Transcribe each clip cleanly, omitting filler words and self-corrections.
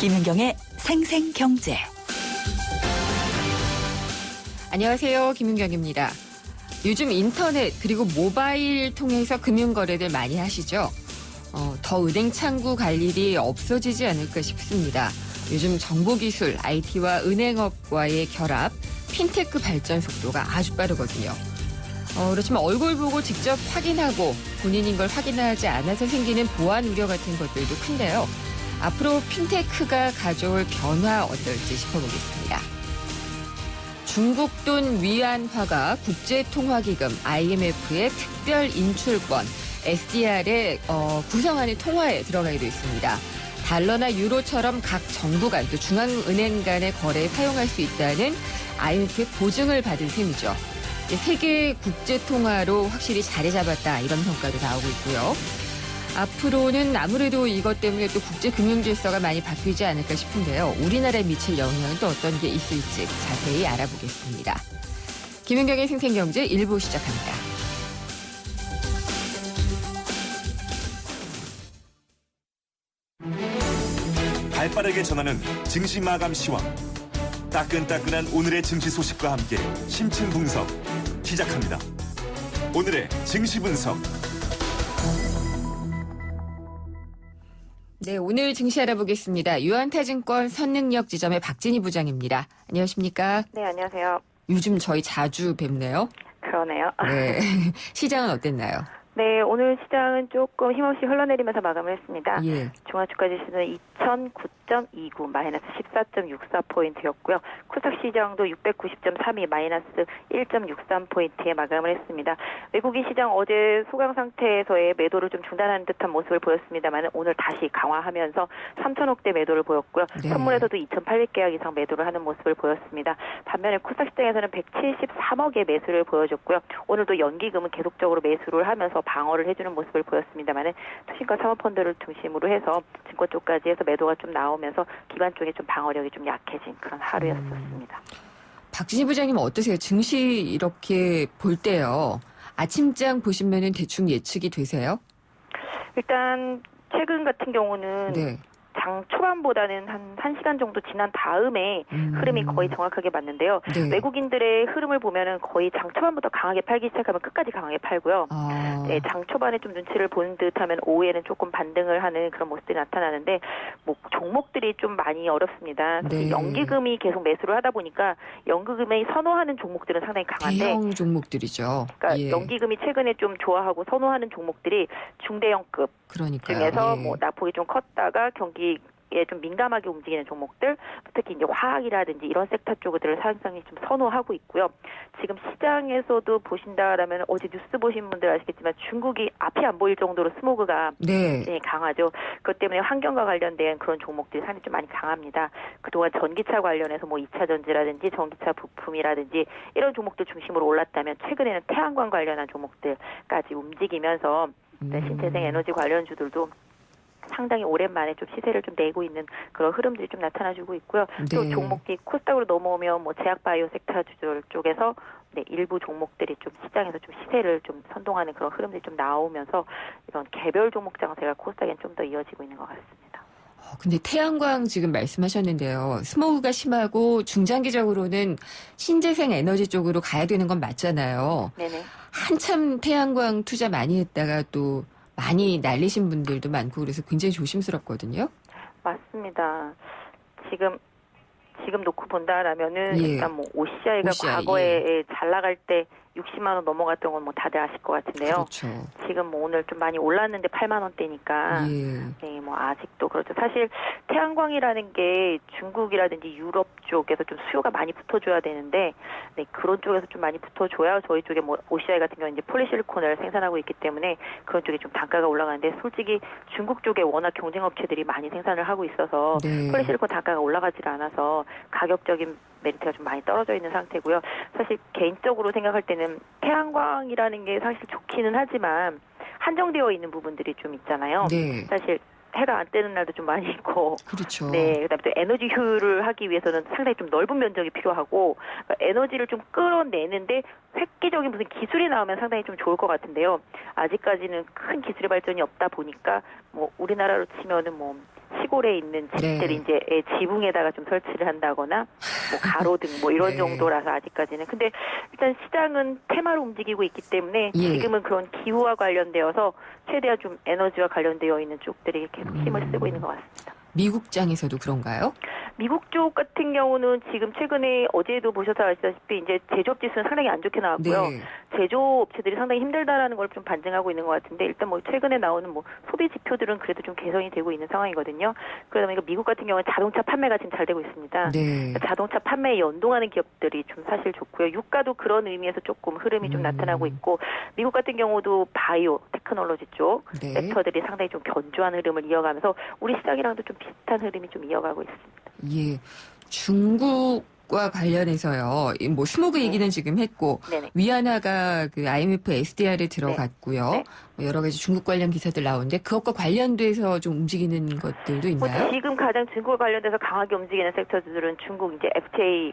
김윤경의 생생경제. 안녕하세요. 김윤경입니다. 요즘 인터넷 그리고 모바일 통해서 금융거래들 많이 하시죠? 더 은행 창구 갈 일이 없어지지 않을까 싶습니다. 요즘 정보기술, IT와 은행업과의 결합, 핀테크 발전 속도가 아주 빠르거든요. 그렇지만 얼굴 보고 직접 확인하고 본인인 걸 확인하지 않아서 생기는 보안 우려 같은 것들도 큰데요. 앞으로 핀테크가 가져올 변화 어떨지 짚어보겠습니다. 중국 돈 위안화가 국제통화기금 IMF의 특별 인출권 SDR에 구성하는 통화에 들어가게 돼 있습니다. 달러나 유로처럼 각 정부 간 또 중앙은행 간의 거래에 사용할 수 있다는 IMF의 보증을 받은 셈이죠. 세계 국제통화로 확실히 자리 잡았다 이런 평가도 나오고 있고요. 앞으로는 아무래도 이것 때문에 또 국제금융질서가 많이 바뀌지 않을까 싶은데요. 우리나라에 미칠 영향은 또 어떤 게 있을지 자세히 알아보겠습니다. 김윤경의 생생경제 1부 시작합니다. 발빠르게 전하는 증시 마감 시황. 따끈따끈한 오늘의 증시 소식과 함께 심층 분석 시작합니다. 오늘의 증시 분석. 네, 오늘 증시 알아보겠습니다. 유한타증권 선능력 지점의 박진희 부장입니다. 안녕하십니까? 네, 안녕하세요. 요즘 저희 자주 뵙네요. 그러네요. 네, 시장은 어땠나요? 네, 오늘 시장은 조금 힘없이 흘러내리면서 마감을 했습니다. 예. 중앙주가 지수는 2009.29 마이너스 14.64포인트였고요. 코스닥 시장도 690.32 마이너스 1.63포인트에 마감을 했습니다. 외국인 시장 어제 소강 상태에서의 매도를 좀 중단하는 듯한 모습을 보였습니다만 오늘 다시 강화하면서 3천억대 매도를 보였고요. 네. 선물에서도 2,800계약 이상 매도를 하는 모습을 보였습니다. 반면에 코스닥 시장에서는 173억의 매수를 보여줬고요. 오늘도 연기금은 계속적으로 매수를 하면서 방어를 해주는 모습을 보였습니다만 투신과 사모펀드를 중심으로 해서 증권 쪽까지 해서 매도가 좀 나오면서 기관 쪽에 좀 방어력이 좀 약해진 그런 하루였었습니다. 박진희 부장님은 어떠세요? 증시 이렇게 볼 때요. 아침장 보시면은 대충 예측이 되세요? 일단 최근 같은 경우는 네. 장 초반보다는 한 1시간 정도 지난 다음에 흐름이 거의 정확하게 맞는데요. 네. 외국인들의 흐름을 보면은 거의 장 초반부터 강하게 팔기 시작하면 끝까지 강하게 팔고요. 네, 장 초반에 좀 눈치를 보는 듯하면 오후에는 조금 반등을 하는 그런 모습들이 나타나는데 뭐 종목들이 좀 많이 어렵습니다. 네. 연기금이 계속 매수를 하다 보니까 연기금이 선호하는 종목들은 상당히 강한데 대형 종목들이죠. 그러니까 예. 연기금이 최근에 좀 좋아하고 선호하는 종목들이 중대형급 그러니까요. 중에서 예. 뭐 낙폭이 좀 컸다가 경기에 좀 민감하게 움직이는 종목들, 특히 이제 화학이라든지 이런 섹터 쪽들을 상당히 좀 선호하고 있고요. 지금 시장에서도 보신다라면 어제 뉴스 보신 분들 아시겠지만 중국이 앞이 안 보일 정도로 스모그가 네. 강하죠. 그것 때문에 환경과 관련된 그런 종목들이 상당히 좀 많이 강합니다. 그동안 전기차 관련해서 뭐 2차 전지라든지 전기차 부품이라든지 이런 종목들 중심으로 올랐다면 최근에는 태양광 관련한 종목들까지 움직이면서 신재생 에너지 관련주들도 상당히 오랜만에 좀 시세를 좀 내고 있는 그런 흐름들이 좀 나타나주고 있고요. 또 네. 종목이 코스닥으로 넘어오면 뭐 제약바이오 섹터 주들 쪽에서 일부 종목들이 좀 시장에서 좀 시세를 좀 선동하는 그런 흐름들이 좀 나오면서 이런 개별 종목 장세가 코스닥엔 좀 더 이어지고 있는 것 같습니다. 근데 태양광 지금 말씀하셨는데요. 스모그가 심하고 중장기적으로는 신재생 에너지 쪽으로 가야 되는 건 맞잖아요. 네네. 한참 태양광 투자 많이 했다가 또 많이 날리신 분들도 많고 그래서 굉장히 조심스럽거든요. 맞습니다. 지금 놓고 본다라면은 예. 일단 뭐 OCI가 OCI, 과거에 잘 나갈 때 60만 원 넘어갔던 건 뭐 다들 아실 것 같은데요. 그렇죠. 지금 뭐 오늘 좀 많이 올랐는데 8만 원대니까 예. 네, 뭐 아직도 그렇죠. 사실 태양광이라는 게 중국이라든지 유럽 쪽에서 좀 수요가 많이 붙어줘야 되는데 네, 그런 쪽에서 좀 많이 붙어줘야 저희 쪽에 뭐 OCI 같은 경우는 이제 폴리실리콘을 생산하고 있기 때문에 그런 쪽에 좀 단가가 올라가는데 솔직히 중국 쪽에 워낙 경쟁 업체들이 많이 생산을 하고 있어서 네. 폴리실리콘 단가가 올라가질 않아서 가격적인 메리트가 좀 많이 떨어져 있는 상태고요. 사실 개인적으로 생각할 때는 태양광이라는 게 사실 좋기는 하지만 한정되어 있는 부분들이 좀 있잖아요. 네. 사실 해가 안 뜨는 날도 좀 많이 있고, 그렇죠. 네, 그다음에 또 에너지 효율을 하기 위해서는 상당히 좀 넓은 면적이 필요하고 그러니까 에너지를 좀 끌어내는데 획기적인 무슨 기술이 나오면 상당히 좀 좋을 것 같은데요. 아직까지는 큰 기술의 발전이 없다 보니까 뭐 우리나라로 치면은 뭐 시골에 있는 집들이 네. 이제 지붕에다가 좀 설치를 한다거나 뭐 가로등 뭐 이런 네. 정도라서 아직까지는. 근데 일단 시장은 테마로 움직이고 있기 때문에 예. 지금은 그런 기후와 관련되어서 최대한 좀 에너지와 관련되어 있는 쪽들이 계속 힘을 쓰고 있는 것 같습니다. 미국장에서도 그런가요? 미국 쪽 같은 경우는 지금 최근에 어제도 보셔서 아시다시피 이제 제조업 지수는 상당히 안 좋게 나왔고요. 네. 제조업체들이 상당히 힘들다라는 걸 좀 반증하고 있는 것 같은데 일단 뭐 최근에 나오는 뭐 소비 지표들은 그래도 좀 개선이 되고 있는 상황이거든요. 그러다 보니까 미국 같은 경우는 자동차 판매가 지금 잘 되고 있습니다. 네. 자동차 판매에 연동하는 기업들이 좀 사실 좋고요. 유가도 그런 의미에서 조금 흐름이 좀 나타나고 있고 미국 같은 경우도 바이오 테크놀로지 쪽 네. 섹터들이 상당히 좀 견조한 흐름을 이어가면서 우리 시장이랑도 좀 비슷한 흐름이 좀 이어가고 있습니다. 예. 중국과 관련해서요. 뭐 스모그 얘기는 지금 했고 네네. 위안화가 그 IMF SDR에 들어갔고요. 네. 뭐 여러 가지 중국 관련 기사들 나오는데 그것과 관련돼서 좀 움직이는 것들도 뭐 있나요? 지금 가장 중국과 관련돼서 강하게 움직이는 섹터들은 중국 이제 FTA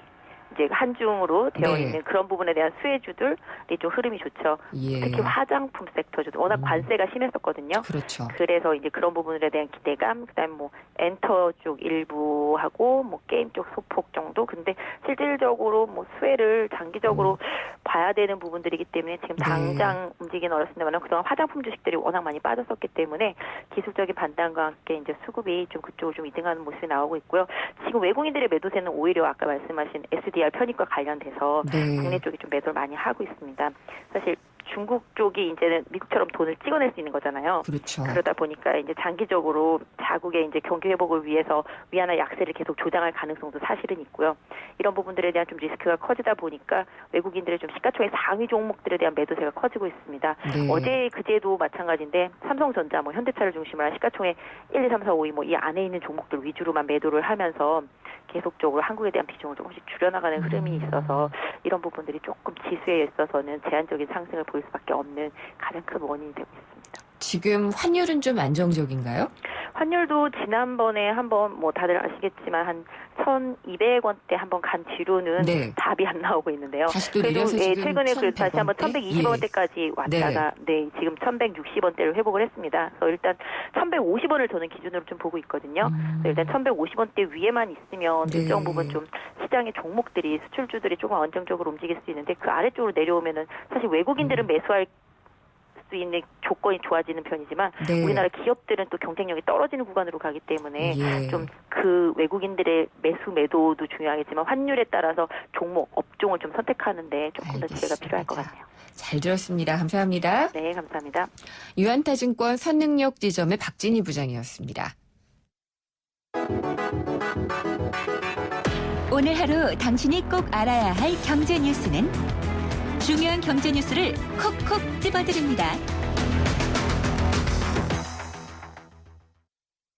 이제 한중으로 되어 네. 있는 그런 부분에 대한 수혜주들이 좀 흐름이 좋죠. 예. 특히 화장품 섹터주도 워낙 관세가 심했었거든요. 그렇죠. 그래서 이제 그런 부분에 대한 기대감, 그다음에 뭐 엔터 쪽 일부하고 뭐 게임 쪽 소폭 정도. 근데 실질적으로 뭐 수혜를 장기적으로 봐야 되는 부분들이기 때문에 지금 네. 당장 움직이기는 어렵습니다만 그동안 화장품 주식들이 워낙 많이 빠졌었기 때문에 기술적인 반단과 함께 이제 수급이 좀 그쪽으로 좀 이등하는 모습이 나오고 있고요. 지금 외국인들의 매도세는 오히려 아까 말씀하신 SDR 편입과 관련돼서 네. 국내 쪽이 좀 매도를 많이 하고 있습니다. 사실 중국 쪽이 이제는 미국처럼 돈을 찍어낼 수 있는 거잖아요. 그렇죠. 그러다 보니까 이제 장기적으로 자국의 이제 경기 회복을 위해서 위안화 약세를 계속 조장할 가능성도 사실은 있고요. 이런 부분들에 대한 좀 리스크가 커지다 보니까 외국인들의 좀 시가총액 상위 종목들에 대한 매도세가 커지고 있습니다. 네. 어제 그제도 마찬가지인데 삼성전자, 뭐 현대차를 중심으로 한 시가총액 1, 2, 3, 4, 5위 뭐 이 안에 있는 종목들 위주로만 매도를 하면서 계속적으로 한국에 대한 비중을 조금씩 줄여나가는 흐름이 있어서 이런 부분들이 조금 지수에 있어서는 제한적인 상승을 보일 수밖에 없는 가장 큰 원인이 되고 있습니다. 지금 환율은 좀 안정적인가요? 환율도 지난번에 한번 뭐 다들 아시겠지만 한 1,200원대 한번 간 뒤로는 네. 답이 안 나오고 있는데요. 다시 또 그래도 내려서 지금 최근에 그 다시 한번 1,100원대? 1,120원대까지 왔다가 네 지금 1,160원대를 회복을 했습니다. 그래서 일단 1,150원을 저는 기준으로 좀 보고 있거든요. 그래서 일단 1,150원대 위에만 있으면 네. 일정 부분 좀 시장의 종목들이 수출주들이 조금 안정적으로 움직일 수 있는데 그 아래쪽으로 내려오면은 사실 외국인들은 매수할 수 있는 조건이 좋아지는 편이지만 네. 우리나라 기업들은 또 경쟁력이 떨어지는 구간으로 가기 때문에 예. 좀 그 외국인들의 매수 매도도 중요하겠지만 환율에 따라서 종목 업종을 좀 선택하는데 조금 더 지혜가 필요할 것 같네요. 잘 들었습니다. 감사합니다. 네, 감사합니다. 유한타증권 선능력 지점의 박진희 부장이었습니다. 오늘 하루 당신이 꼭 알아야 할 경제 뉴스는 중요한 경제 뉴스를 콕콕 집어드립니다.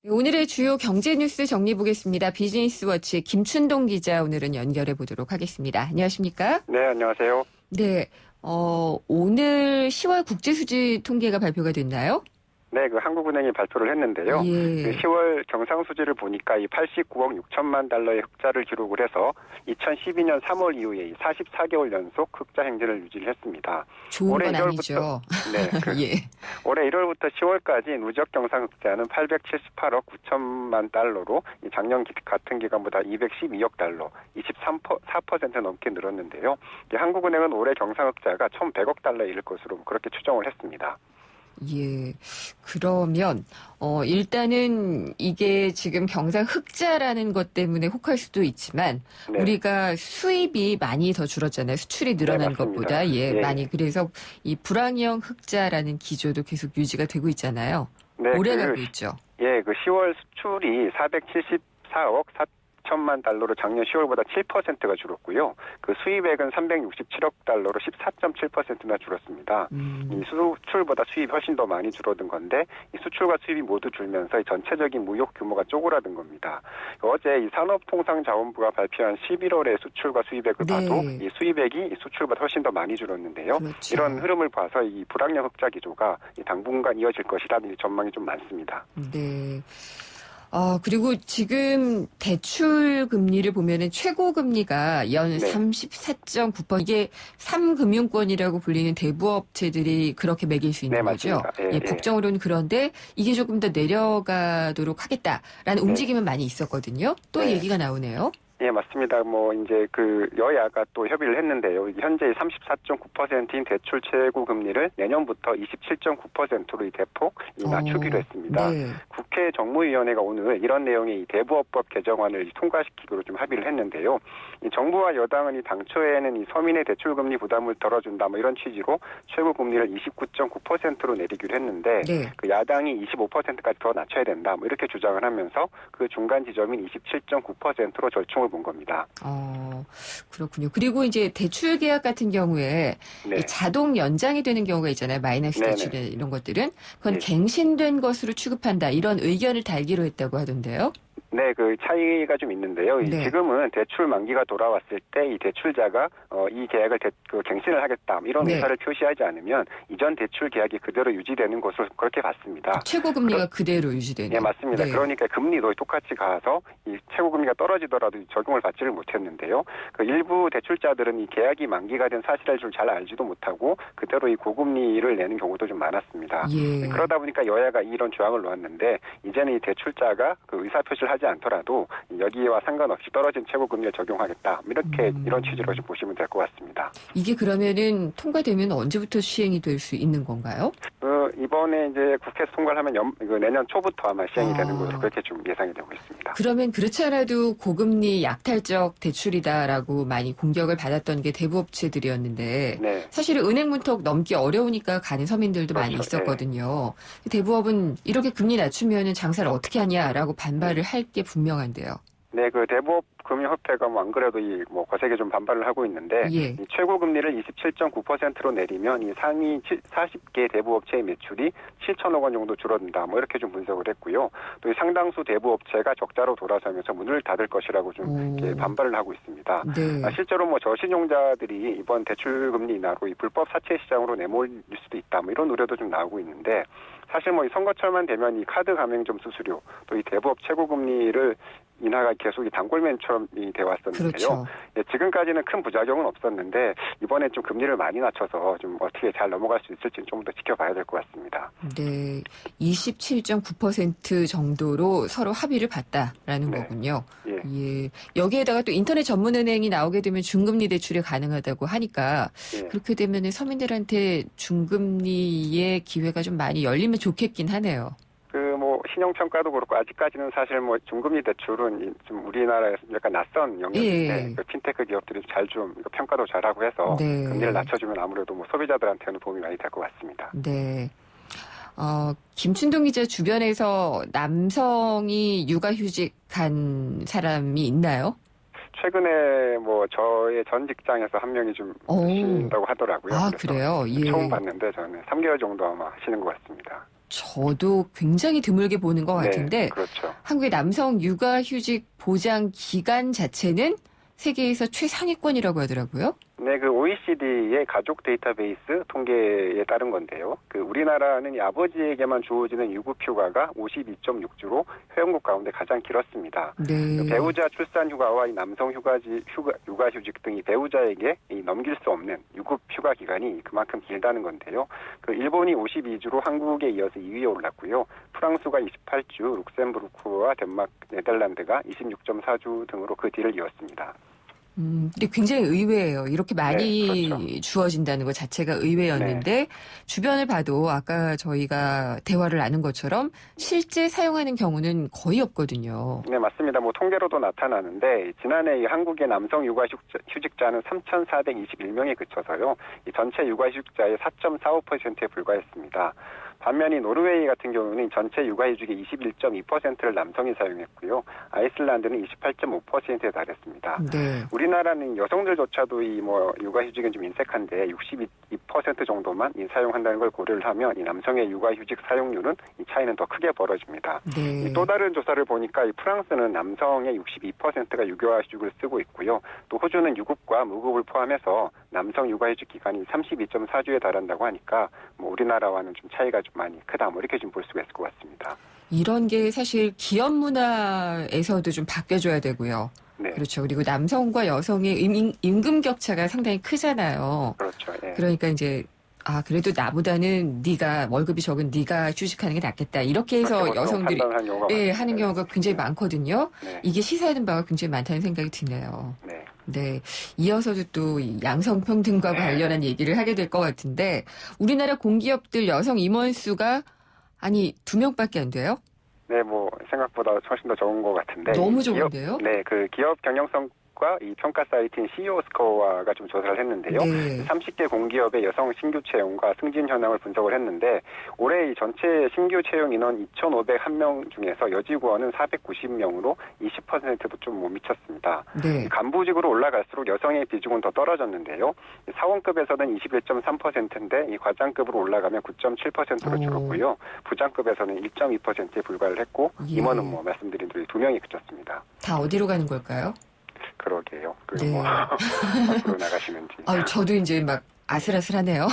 오늘의 주요 경제 뉴스 정리해 보겠습니다. 비즈니스워치의 김춘동 기자 오늘은 연결해 보도록 하겠습니다. 안녕하십니까? 네, 안녕하세요. 네, 오늘 10월 국제수지 통계가 발표가 됐나요? 네, 그 한국은행이 발표를 했는데요. 예. 그 10월 경상수지를 보니까 이 89억 6천만 달러의 흑자를 기록을 해서 2012년 3월 이후에 44개월 연속 흑자 행진을 유지를 했습니다. 좋은 올해 건 1월부터 아니죠. 네, 예. 올해 1월부터 10월까지 누적 경상 흑자는 878억 9천만 달러로 이 작년 같은 기간보다 212억 달러, 23% 넘게 늘었는데요. 한국은행은 올해 경상 흑자가 1,100억 달러에 이를 것으로 그렇게 추정을 했습니다. 예. 그러면, 일단은 이게 지금 경상 흑자라는 것 때문에 혹할 수도 있지만, 네. 우리가 수입이 많이 더 줄었잖아요. 수출이 늘어난 네, 맞습니다. 것보다. 예, 예. 많이. 그래서 이 불황형 흑자라는 기조도 계속 유지가 되고 있잖아요. 네, 오래 가고 있죠. 예, 그 10월 수출이 474억 4천만 달러로 작년 10월보다 7%가 줄었고요. 그 수입액은 367억 달러로 14.7%나 줄었습니다. 이 수출보다 수입이 훨씬 더 많이 줄어든 건데 이 수출과 수입이 모두 줄면서 이 전체적인 무역 규모가 쪼그라든 겁니다. 어제 이 산업통상자원부가 발표한 11월의 수출과 수입액을 네. 봐도 이 수입액이 이 수출보다 훨씬 더 많이 줄었는데요. 그렇죠. 이런 흐름을 봐서 이 불황형 흑자 기조가 이 당분간 이어질 것이라는 전망이 좀 많습니다. 네. 그리고 지금 대출 금리를 보면은 최고 금리가 연 네. 34.9%. 이게 3금융권이라고 불리는 대부업체들이 그렇게 매길 수 있는 네, 거죠. 맞습니다. 예, 예. 법정으로는 그런데 이게 조금 더 내려가도록 하겠다라는 움직임은 많이 있었거든요. 또 네. 얘기가 나오네요. 예, 맞습니다. 뭐 이제 그 여야가 또 협의를 했는데요. 이게 현재 34.9%인 대출 최고 금리를 내년부터 27.9%로 이 대폭 낮추기로 했습니다. 네. 국회 정무위원회가 오늘 이런 내용의 이 대부업법 개정안을 통과시키기로 좀 합의를 했는데요. 이 정부와 여당은 이 당초에는 이 서민의 대출 금리 부담을 덜어준다 뭐 이런 취지로 최고 금리를 29.9%로 내리기로 했는데 네. 그 야당이 25%까지 더 낮춰야 된다 뭐 이렇게 주장을 하면서 그 중간 지점인 27.9%로 절충을 본 겁니다. 그렇군요. 그리고 이제 대출 계약 같은 경우에 네. 이 자동 연장이 되는 경우가 있잖아요. 마이너스 네네. 대출 이런 것들은 그건 네. 갱신된 것으로 취급한다. 이런 의견을 달기로 했다고 하던데요. 네, 그 차이가 좀 있는데요. 네. 지금은 대출 만기가 돌아왔을 때 이 대출자가 이 계약을 갱신을 하겠다 이런 네. 의사를 표시하지 않으면 이전 대출 계약이 그대로 유지되는 것으로 그렇게 봤습니다. 최고 금리가 그대로 유지되는. 네, 맞습니다. 네. 그러니까 금리도 똑같이 가서 이 최고 금리가 떨어지더라도 적용을 받지를 못했는데요. 그 일부 대출자들은 이 계약이 만기가 된 사실을 좀 잘 알지도 못하고 그대로 이 고금리를 내는 경우도 좀 많았습니다. 예. 그러다 보니까 여야가 이런 조항을 놓았는데 이제는 이 대출자가 그 의사 표시를 하지 않더라도 여기와 상관없이 떨어진 최고 금리를 적용하겠다. 이렇게 이런 취지로 좀 보시면 될 것 같습니다. 이게 그러면은 통과되면 언제부터 시행이 될 수 있는 건가요? 이번에 이제 국회에서 통과를 하면 내년 초부터 아마 시행이 되는 것으로 아. 그렇게 좀 예상이 되고 있습니다. 그러면 그렇지 않아도 고금리 약탈적 대출이다라고 많이 공격을 받았던 게 대부업체들이었는데 네. 사실은 은행 문턱 넘기 어려우니까 가는 서민들도 많이 그렇죠. 있었거든요. 대부업은 이렇게 금리 낮추면 장사를 어떻게 하냐라고 반발을 할 게 분명한데요. 네, 그 대부업 금융협회가 안 그래도 거세게 좀 반발을 하고 있는데 예. 이 최고 금리를 27.9%로 내리면 이 상위 40개 대부업체의 매출이 7천억 원 정도 줄어든다. 뭐 이렇게 좀 분석을 했고요. 또 이 상당수 대부업체가 적자로 돌아서면서 문을 닫을 것이라고 좀 이렇게 반발을 하고 있습니다. 네. 실제로 저신용자들이 이번 대출 금리 인하로 이 불법 사채 시장으로 내몰릴 수도 있다. 뭐 이런 우려도 좀 나오고 있는데 사실 이 선거철만 되면 이 카드 가맹점 수수료 또 이 대부업 최고 금리를 인하가 계속 이 단골맨처럼 돼 왔었는데요. 그렇죠. 예, 지금까지는 큰 부작용은 없었는데 이번에 좀 금리를 많이 낮춰서 좀 어떻게 잘 넘어갈 수 있을지 좀 더 지켜봐야 될 것 같습니다. 네, 27.9% 정도로 서로 합의를 봤다라는 네. 거군요. 예. 예. 여기에다가 또 인터넷 전문은행이 나오게 되면 중금리 대출이 가능하다고 하니까 예. 그렇게 되면 서민들한테 중금리의 기회가 좀 많이 열리면 좋겠긴 하네요. 신용평가도 그렇고 아직까지는 사실 중금리 대출은 좀 우리나라에서 약간 낯선 영역인데 예. 그 핀테크 기업들이 잘 좀 평가도 잘하고 해서 네. 금리를 낮춰주면 아무래도 소비자들한테는 도움이 많이 될 것 같습니다. 네. 김춘동 기자 주변에서 남성이 육아휴직 간 사람이 있나요? 최근에 저의 전 직장에서 한 명이 좀 하신다고 하더라고요. 아, 그래서 그래요? 예. 처음 봤는데 저는 3개월 정도 아마 하시는 것 같습니다. 저도 굉장히 드물게 보는 것 같은데 네, 그렇죠. 한국의 남성 육아휴직 보장 기간 자체는 세계에서 최상위권이라고 하더라고요. 네, 그 OECD의 가족 데이터베이스 통계에 따른 건데요. 그 우리나라는 이 아버지에게만 주어지는 유급휴가가 52.6주로 회원국 가운데 가장 길었습니다. 네. 그 배우자 출산 휴가와 이 남성 육아휴직 등이 배우자에게 넘길 수 없는 유급휴가 기간이 그만큼 길다는 건데요. 그 일본이 52주로 한국에 이어서 2위에 올랐고요. 프랑스가 28주, 룩셈부르크와 덴마크, 네덜란드가 26.4주 등으로 그 뒤를 이었습니다. 근데 굉장히 의외예요. 이렇게 많이 네, 그렇죠. 주어진다는 것 자체가 의외였는데 주변을 봐도 아까 저희가 대화를 나눈 것처럼 실제 사용하는 경우는 거의 없거든요. 네, 맞습니다. 통계로도 나타나는데 지난해 이 한국의 남성 육아휴직자는 3,421명에 그쳐서요. 이 전체 육아휴직자의 4.45%에 불과했습니다. 반면 이 노르웨이 같은 경우는 전체 육아휴직의 21.2%를 남성이 사용했고요. 아이슬란드는 28.5%에 달했습니다. 네. 우리나라는 여성들조차도 육아휴직은 좀 인색한데 62% 정도만 사용한다는 걸 고려를 하면 이 남성의 육아휴직 사용률은 이 차이는 더 크게 벌어집니다. 네. 또 다른 조사를 보니까 이 프랑스는 남성의 62%가 육아휴직을 쓰고 있고요. 또 호주는 유급과 무급을 포함해서 남성 육아휴직 기간이 32.4주에 달한다고 하니까 우리나라와는 좀 차이가 좀 많이 크다 이렇게 좀 볼 수가 있을 것 같습니다. 이런 게 사실 기업 문화에서도 좀 바뀌어줘야 되고요. 네. 그렇죠. 그리고 남성과 여성의 임금 격차가 상당히 크잖아요. 그렇죠. 예. 그러니까 이제 그래도 나보다는 네가 월급이 적은 네가 휴직하는 게 낫겠다. 이렇게 해서 그렇게 보통 여성들이 판단하는 경우가 하는 많습니다. 경우가 굉장히 많거든요. 네. 이게 시사하는 바가 굉장히 많다는 생각이 드네요. 네. 네. 이어서도 또 이 양성평등과 관련한 얘기를 하게 될 것 같은데 우리나라 공기업들 여성 임원 수가 2명밖에 안 돼요? 네, 뭐 생각보다 훨씬 더 적은 것 같은데. 너무 적은데요? 네, 그 기업 경영성과 이 평가 사이트인 CEO 스코어가 좀 조사를 했는데요. 네. 30개 공기업의 여성 신규 채용과 승진 현황을 분석을 했는데 올해 이 전체 신규 채용 인원 2,501명 중에서 여직원은 490명으로 20%도 좀 못 미쳤습니다. 네. 간부직으로 올라갈수록 여성의 비중은 더 떨어졌는데요. 사원급에서는 21.3%인데 이 과장급으로 올라가면 9.7%로 줄었고요. 부장급에서는 1.2%에 불과를 했고 예. 임원은 뭐 말씀드린 대로 2명이 그쳤습니다. 다 어디로 가는 걸까요? 그러게요. 그리고 네. 뭐 앞으로 나가시는지. 저도 이제 막 아슬아슬하네요.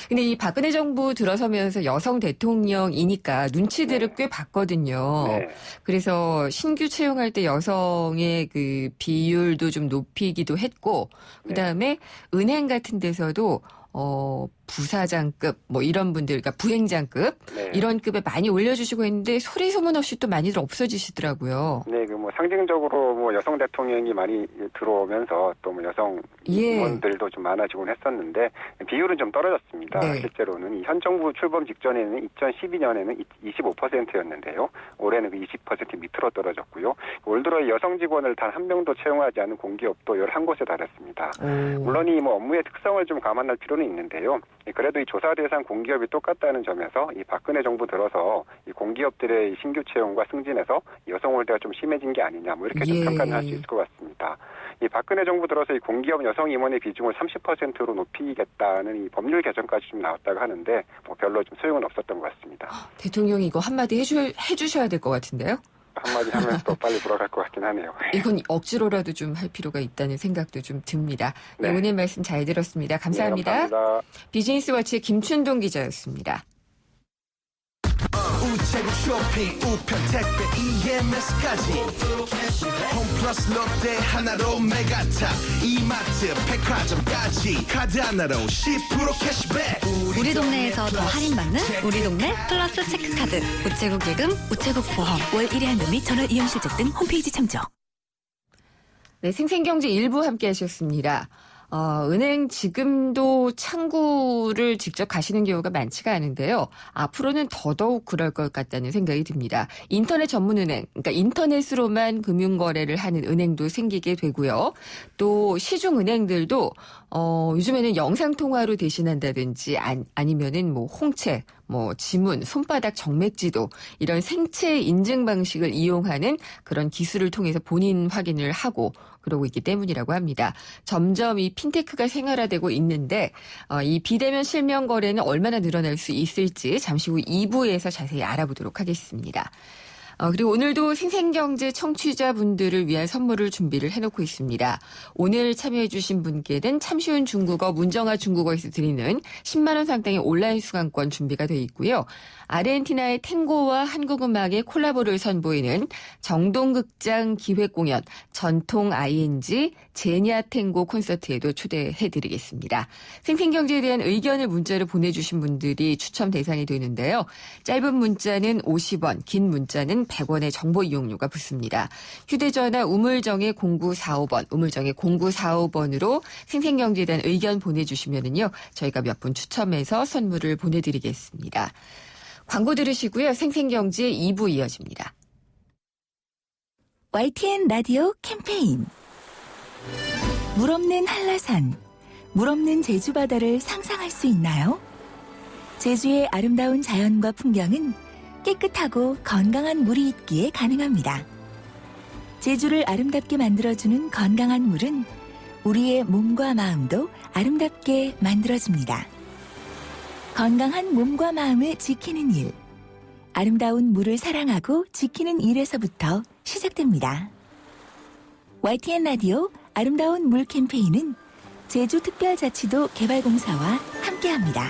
근데 이 박근혜 정부 들어서면서 여성 대통령이니까 눈치들을 꽤 봤거든요. 네. 그래서 신규 채용할 때 여성의 그 비율도 좀 높이기도 했고, 그 다음에 은행 같은 데서도 부사장급 뭐 이런 분들, 그러니까 부행장급 네. 이런 급에 많이 올려주시고 했는데 소리 소문 없이 또 많이들 없어지시더라고요. 네, 그 뭐 상징적으로 뭐 여성 대통령이 많이 들어오면서 또 뭐 여성 예. 임원들도 좀 많아지곤 했었는데 비율은 좀 떨어졌습니다. 네. 실제로는 이 현 정부 출범 직전에는 2012년에는 25%였는데요. 올해는 그 20% 밑으로 떨어졌고요. 올 들어 여성 직원을 단 한 명도 채용하지 않은 공기업도 11곳에 달했습니다. 물론 이 뭐 업무의 특성을 좀 감안할 필요는 있는데요. 그래도 이 조사 대상 공기업이 똑같다는 점에서 이 박근혜 정부 들어서 이 공기업들의 신규 채용과 승진에서 여성 홀대가 좀 심해진 게 아니냐 뭐 이렇게 좀 예. 평가를 할 수 있을 것 같습니다. 이 박근혜 정부 들어서 이 공기업 여성 임원의 비중을 30%로 높이겠다는 이 법률 개정까지 좀 나왔다고 하는데 뭐 별로 좀 소용은 없었던 것 같습니다. 대통령이 이거 한마디 해주셔야 될 것 같은데요? 한마디 하면 또 빨리 돌아갈 것 같긴 하네요. 이건 억지로라도 좀 할 필요가 있다는 생각도 좀 듭니다. 네, 네. 오늘 말씀 잘 들었습니다. 감사합니다. 네, 감사합니다. 비즈니스워치의 김춘동 기자였습니다. 우체국 쇼핑, 우편 택배, EMS까지 홈플러스 롯데 하나로 메가탑 이마트 백화점까지 카드 하나로 10% 캐시백 우리 동네에서 더 할인받는 우리 동네 플러스 체크카드 우체국 예금, 우체국 보험, 월 1회 한도 및 전월 이용 실적 등 홈페이지 참조. 네, 생생경제 일부 함께 하셨습니다. 은행 지금도 창구를 직접 가시는 경우가 많지가 않은데요. 앞으로는 더더욱 그럴 것 같다는 생각이 듭니다. 인터넷 전문 은행, 그러니까 인터넷으로만 금융거래를 하는 은행도 생기게 되고요. 또 시중 은행들도 요즘에는 영상통화로 대신한다든지 아니면은 뭐 홍채, 뭐 지문, 손바닥 정맥지도 이런 생체 인증 방식을 이용하는 그런 기술을 통해서 본인 확인을 하고 그러고 있기 때문이라고 합니다. 점점 이 핀테크가 생활화되고 있는데 이 비대면 실명 거래는 얼마나 늘어날 수 있을지 잠시 후 2부에서 자세히 알아보도록 하겠습니다. 그리고 오늘도 생생경제 청취자분들을 위한 선물을 준비를 해놓고 있습니다. 오늘 참여해주신 분께는 참쉬운 중국어 문정아 중국어에서 드리는 10만 원 상당의 온라인 수강권 준비가 되어 있고요. 아르헨티나의 탱고와 한국음악의 콜라보를 선보이는 정동극장 기획공연 전통 ING 제냐 탱고 콘서트에도 초대해드리겠습니다. 생생경제에 대한 의견을 문자로 보내주신 분들이 추첨 대상이 되는데요. 짧은 문자는 50원, 긴 문자는 100원의 정보 이용료가 붙습니다. 휴대전화 우물정의 0945번, 우물정의 0945번으로 생생경제에 대한 의견 보내주시면은요, 저희가 몇 분 추첨해서 선물을 보내드리겠습니다. 광고 들으시고요. 생생경제 2부 이어집니다. YTN 라디오 캠페인 물 없는 한라산, 물 없는 제주 바다를 상상할 수 있나요? 제주의 아름다운 자연과 풍경은 깨끗하고 건강한 물이 있기에 가능합니다. 제주를 아름답게 만들어주는 건강한 물은 우리의 몸과 마음도 아름답게 만들어줍니다. 건강한 몸과 마음을 지키는 일, 아름다운 물을 사랑하고 지키는 일에서부터 시작됩니다. YTN 라디오 아름다운 물 캠페인은 제주특별자치도 개발공사와 함께합니다.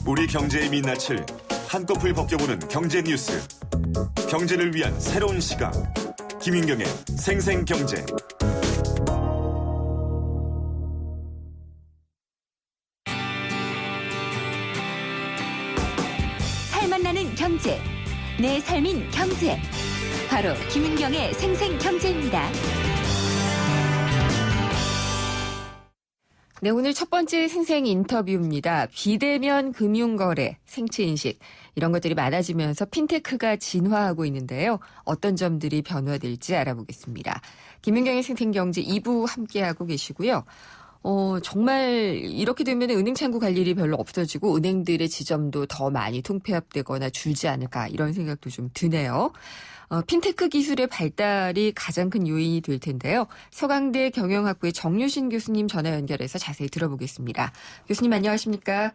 우리 경제의 민낯을 한꺼풀 벗겨보는 경제 뉴스. 경제를 위한 새로운 시각. 김윤경의 생생경제. 살맛 나는 경제. 내 삶인 경제. 바로 김윤경의 생생경제입니다. 네, 오늘 첫 번째 생생 인터뷰입니다. 비대면 금융거래, 생체인식 이런 것들이 많아지면서 핀테크가 진화하고 있는데요. 어떤 점들이 변화될지 알아보겠습니다. 김윤경의 생생경제 2부 함께하고 계시고요. 정말 이렇게 되면 은행 창구 갈 일이 별로 없어지고 은행들의 지점도 더 많이 통폐합되거나 줄지 않을까 이런 생각도 좀 드네요. 핀테크 기술의 발달이 가장 큰 요인이 될 텐데요. 서강대 경영학부의 정유신 교수님 전화 연결해서 자세히 들어보겠습니다. 교수님 안녕하십니까?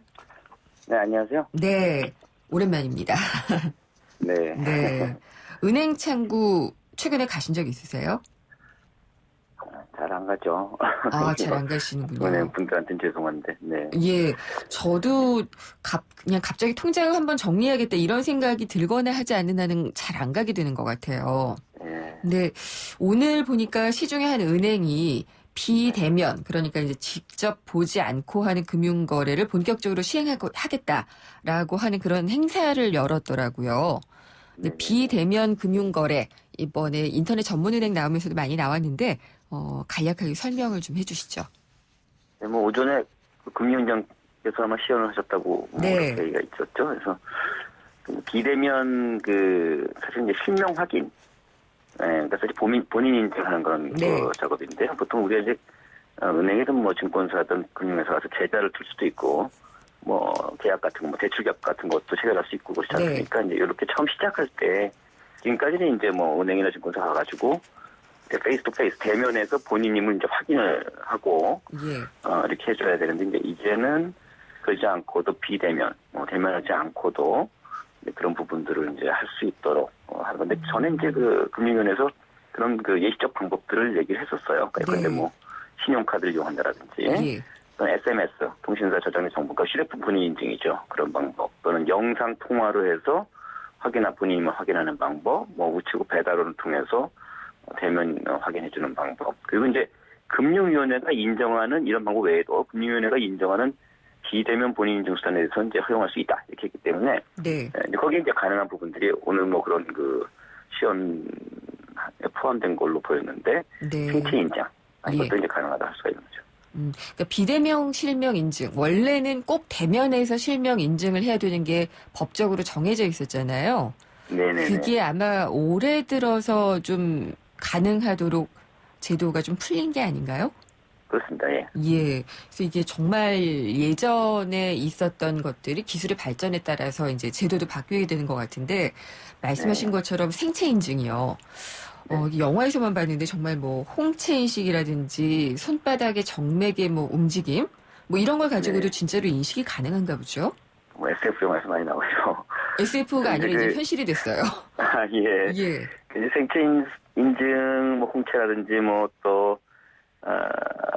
네, 안녕하세요. 네, 오랜만입니다. 네. 네, 은행 창구 최근에 가신 적 있으세요? 잘 안 가죠. 아, 잘 안 가시는군요. 은행 분들한테는 죄송한데, 네. 예, 저도 그냥 갑자기 통장을 한번 정리해야겠다 이런 생각이 들거나 하지 않는 한은 잘 안 가게 되는 것 같아요. 네. 근데 오늘 보니까 시중에 한 은행이 비대면, 그러니까 이제 직접 보지 않고 하는 금융거래를 본격적으로 시행하겠다라고 하는 그런 행사를 열었더라고요. 근데 네네. 비대면 금융거래, 이번에 인터넷 전문은행 나오면서도 많이 나왔는데, 간략하게 설명을 좀 해주시죠. 네, 뭐, 오전에 그 금융위원장께서 아마 시연을 하셨다고 네. 얘기가 있었죠. 그래서, 그 비대면 사실 이제 실명 확인, 그러니까 사실 본인 인증하는 그런 네. 그 작업인데요. 보통 우리가 이제, 은행이든 뭐 증권사든 금융회사 가서 계좌를 틀 수도 있고, 뭐, 계약 같은 거, 뭐, 대출계약 같은 것도 체결할 수 있고 그렇지 네. 않습니까? 이제 이렇게 처음 시작할 때, 지금까지는 이제 뭐, 은행이나 증권사 가가지고, 페이스 투 페이스 대면에서 본인임을 이제 확인을 하고, 예. 이렇게 해줘야 되는데, 이제 이제는 그러지 않고도 비대면, 대면하지 않고도 이제 그런 부분들을 이제 할 수 있도록 하는 건데, 전에 이제 그 금융위원회에서 그런 그 예시적 방법들을 얘기를 했었어요. 그런데 네. 뭐, 신용카드를 이용한다라든지, 예. 또는 SMS, 통신사 저장의 정보가 휴대폰 본인 인증이죠. 그런 방법. 또는 영상 통화로 해서 본인임을 확인하는 방법, 뭐 우체국 배달원을 통해서 대면 확인해주는 방법. 그리고 이제 금융위원회가 인정하는 이런 방법 외에도 금융위원회가 인정하는 비대면 본인 인증 수단에 대해서 이제 허용할 수 있다. 이렇게 했기 때문에 네. 거기에 이제 가능한 부분들이 오늘 뭐 그런 그 시연에 포함된 걸로 보였는데 네. 생체 인증 이것도 예. 이제 가능하다 할 수가 있는 거죠. 그러니까 비대면 실명 인증. 원래는 꼭 대면에서 실명 인증을 해야 되는 게 법적으로 정해져 있었잖아요. 네네. 그게 아마 올해 들어서 좀 가능하도록 제도가 좀 풀린 게 아닌가요? 그렇습니다. 예. 예. 그래서 이게 정말 예전에 있었던 것들이 기술의 발전에 따라서 이제 제도도 바뀌게 되는 것 같은데 말씀하신 것처럼 생체 인증이요. 영화에서만 봤는데 정말 뭐 홍채 인식이라든지 손바닥의 정맥의 뭐 움직임 뭐 이런 걸 가지고도 진짜로 인식이 가능한가 보죠? 뭐 SF 영화에서 많이 나오죠. SF가 아니라 이제 현실이 됐어요. 아, 예. 예. 이제 생체 인증, 뭐 홍채라든지 뭐 또,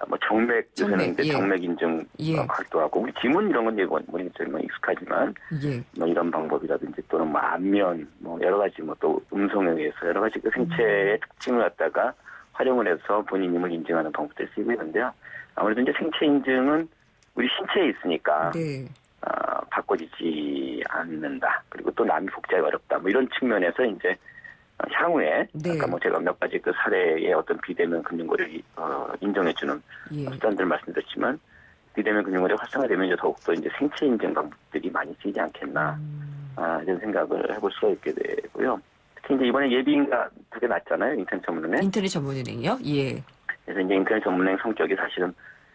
뭐 정맥, 요새는 이제 예. 정맥 인증 예. 하기도 하고, 우리 지문 이런 건 이제 뭐 익숙하지만, 예. 뭐 이런 방법이라든지 또는 뭐 안면, 뭐 여러 가지 뭐 또 음성에 의해서 여러 가지 그 생체의 특징을 갖다가 활용을 해서 본인임을 인증하는 방법들이 쓰이고 있는데요. 아무래도 이제 생체 인증은 우리 신체에 있으니까, 네. 바꿔지지 않는다. 그리고 또 남이 복제하기 어렵다. 뭐 이런 측면에서 이제 향후에 네. 아까 뭐 제가 몇 가지 그 사례의 어떤 비대면 금융거래를 인정해주는 예. 수단들 말씀드렸지만 비대면 금융거래 활성화되면 이제 더욱더 이제 생체 인증 방법들이 많이 쓰이지 않겠나 이런 생각을 해볼 수가 있게 되고요. 특히 이제 이번에 예비인가 2개 났잖아요. 인터넷 전문은행. 인터넷 전문은행이요? 예. 그래서 이제 인터넷 전문은행 성격이 사실은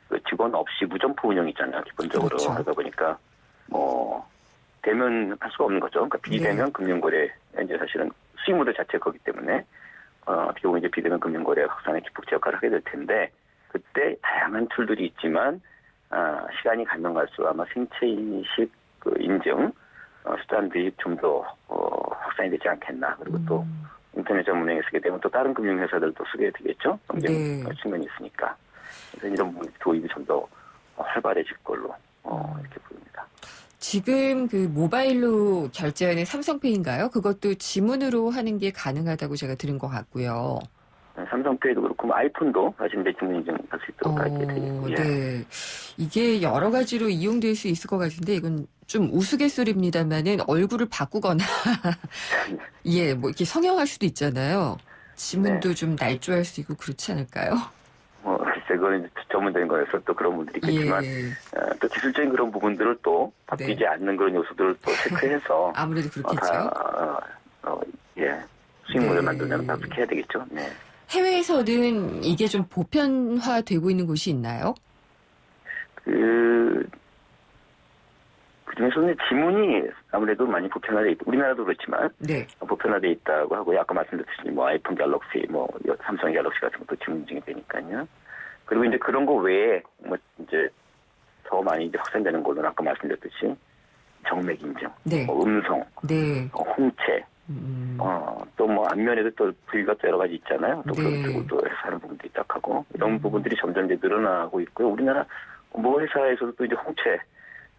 그 직원 없이 무점포 운영이잖아요. 기본적으로 그렇죠. 하다 보니까 뭐 대면 할 수가 없는 거죠. 그러니까 비대면 네. 금융거래 이제 사실은 수익 모델 자체가 거기 때문에 어떻게 보면 이제 비대면 금융거래 확산의 기폭제 역할을 하게 될 텐데 그때 다양한 툴들이 있지만 시간이 가면 갈수록 아마 생체 인식 그 인증 수단들이 좀 더 확산이 되지 않겠나. 그리고 또 인터넷 전문행에 쓰게 되면 또 다른 금융회사들도 쓰게 되겠죠. 경쟁 네. 측면이 있으니까. 그래서 이런 도입이 좀 더 활발해질 걸로 이렇게 보입니다. 지금 그 모바일로 결제하는 삼성페이인가요? 그것도 지문으로 하는 게 가능하다고 제가 들은 것 같고요. 삼성페이도 그렇고 뭐 아이폰도 사실 이제 지문 인증할 수 있도록 하게 되어 있고요. 네. 이게 여러 가지로 이용될 수 있을 것 같은데 이건 좀 우스갯소리입니다만은 얼굴을 바꾸거나 예, 뭐 이렇게 성형할 수도 있잖아요. 지문도 네. 좀 날조할 수 있고 그렇지 않을까요? 글쎄 그건 전문적인 거여서 또 그런 분들이 있겠지만 예. 또 기술적인 그런 부분들을 또 바뀌지 네. 않는 그런 요소들을 또 체크해서 아무래도 그렇겠죠. 예. 수익물을 네. 만들려면 다 그렇게 해야 되겠죠. 네. 해외에서는 이게 좀 보편화되고 있는 곳이 있나요? 그중에서는 지문이 아무래도 많이 보편화돼 있고 우리나라도 그렇지만 네. 보편화돼 있다고 하고 아까 말씀드렸듯이 뭐 아이폰 갤럭시 뭐 삼성 갤럭시 같은 것도 지문 인증이 되니까요. 그리고 이제 그런 거 외에 뭐 이제 더 많이 이제 확산되는 걸로는 아까 말씀드렸듯이 정맥 인증, 네. 뭐 음성, 네. 홍채, 또 뭐 안면에도 또 부위가 또 여러 가지 있잖아요. 또 네. 그런 쪽으로 해서 하는 부분도 있다 하고 이런 부분들이 점점 이제 늘어나고 있고요. 우리나라 뭐 회사에서도 또 이제 홍채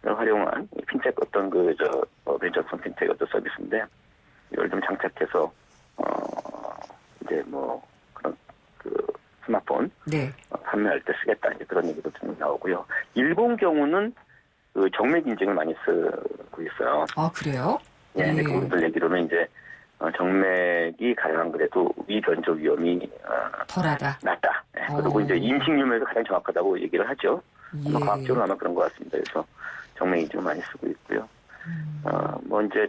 활용한 핀텍 어떤 벤처성 핀텍 어떤 서비스인데 이걸 좀 장착해서 이제 뭐 그런 스마트폰 네. 판매할 때 쓰겠다 이제 그런 얘기도 좀 나오고요. 일본 경우는 그 정맥 인증을 많이 쓰고 있어요. 아, 그래요? 예, 네. 그분들 얘기로는 이제 정맥이 가장 그래도 위변조 위험이 덜하다. 낮다. 예, 그리고 이제 임식률에서 가장 정확하다고 얘기를 하죠. 예. 아마 과학적으로 아마 그런 것 같습니다. 그래서 정맥 인증을 많이 쓰고 있고요. 뭐 이제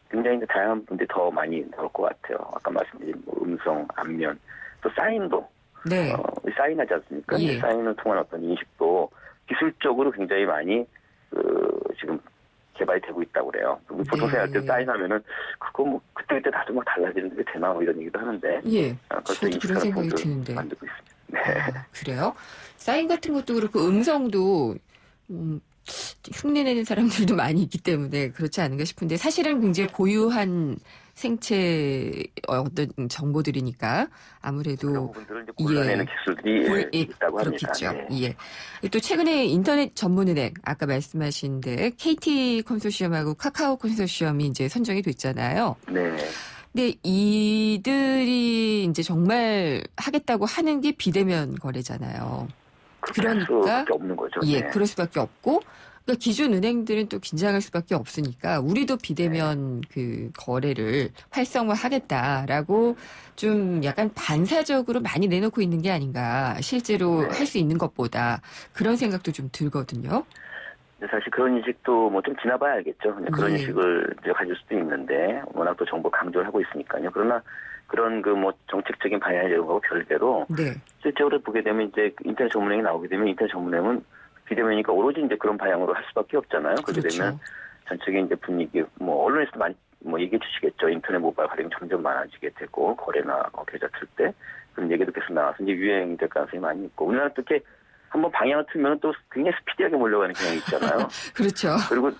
굉장히 이제 다양한 분들이 더 많이 나올 것 같아요. 아까 말씀드린 뭐 음성, 안면, 또 사인도 네. 사인하지 않습니까? 예. 사인을 통한 어떤 인식도 기술적으로 굉장히 많이 지금 개발이 되고 있다고 그래요. 보통 네. 생각할 때 사인하면은 그거 뭐 그때 다들 막 달라지는데 되나 뭐 이런 얘기도 하는데. 예. 그것도 저도 그런 생각이 드는데. 만들고 있습니다. 네. 아, 그래요? 사인 같은 것도 그렇고 음성도 흉내내는 사람들도 많이 있기 때문에 그렇지 않은가 싶은데 사실은 굉장히 고유한 생체 어떤 정보들이니까 그런 아무래도 부분들은 이제 골라내는 기술들이 있다고 그렇겠죠. 합니다. 네. 예. 또 최근에 인터넷 전문은행 아까 말씀하신 데 KT 컨소시엄하고 카카오 컨소시엄이 이제 선정이 됐잖아요. 네. 근데 이들이 이제 정말 하겠다고 하는 게 비대면 거래잖아요. 그럴 수밖에 없는 거죠. 예, 네. 그럴 수밖에 없고, 그러니까 기존 은행들은 또 긴장할 수밖에 없으니까 우리도 비대면 그 거래를 활성화하겠다라고 좀 약간 반사적으로 많이 내놓고 있는 게 아닌가. 실제로 네. 할 수 있는 것보다 그런 생각도 좀 들거든요. 사실 그런 인식도 뭐 좀 지나봐야 알겠죠. 그런 예. 인식을 이제 가질 수도 있는데 워낙 또 정보 강조를 하고 있으니까요. 그러나 그런 그 뭐 정책적인 방향이 이런 거하고 별개로 네. 실제로 보게 되면 이제 인터넷 전문행이 나오게 되면 인터넷 전문행은 비대면이니까 오로지 이제 그런 방향으로 할 수밖에 없잖아요. 그렇게 그렇죠. 되면 전체적인 이제 분위기 뭐 언론에서도 많이 뭐 얘기해 주시겠죠. 인터넷 모바일 활용이 점점 많아지게 되고 거래나 계좌 틀 때 그런 얘기도 계속 나와서 이제 유행이 될 가능성이 많이 있고 우리나라 또 이렇게 한번 방향을 틀면 또 굉장히 스피디하게 몰려가는 경향이 있잖아요. 그렇죠. 그리고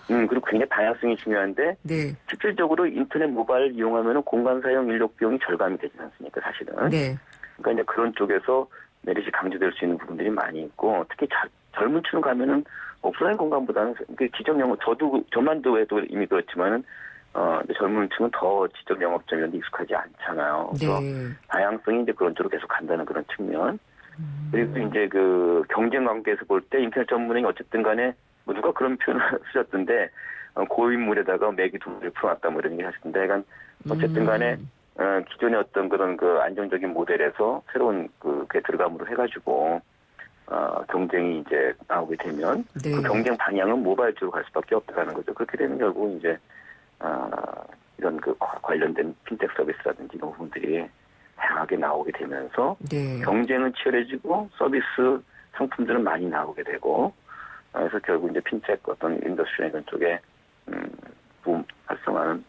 굉장히 다양성이 중요한데 네. 실질적으로 인터넷 모바일 이용하면은 공간 사용 인력 비용이 절감이 되지 않습니까, 사실은. 네. 그러니까 이제 그런 쪽에서 메리트 강조될 수 있는 부분들이 많이 있고 특히 젊은 층 가면은 오프라인 공간보다는 그 지적 영업 저만도 해도 이미 그렇지만은 젊은 층은 더 지적 영업점 이런 데 익숙하지 않잖아요. 그래서 네. 다양성이 이제 그런 쪽으로 계속 간다는 그런 측면. 그리고 이제 그 경쟁 관계에서 볼 때 인터넷 전문행이 어쨌든 간에 뭐 누가 그런 표현을 쓰셨던데 고인물에다가 매기 돈을 풀어놨다 뭐 이런 얘기 하셨던데 약간 어쨌든 간에 기존의 어떤 그런 그 안정적인 모델에서 새로운 그게 들어감으로 해가지고 경쟁이 이제 나오게 되면 네. 그 경쟁 방향은 모바일 쪽으로 갈 수밖에 없다는 거죠. 그렇게 되면 결국 이제 이런 그 관련된 핀텍 서비스라든지 이런 부분들이 다양하게 나오게 되면서 네. 경쟁은 치열해지고 서비스 상품들은 많이 나오게 되고 그래서 결국 이제 핀텍 어떤 인더스트리 이런 쪽에 붐 활성화는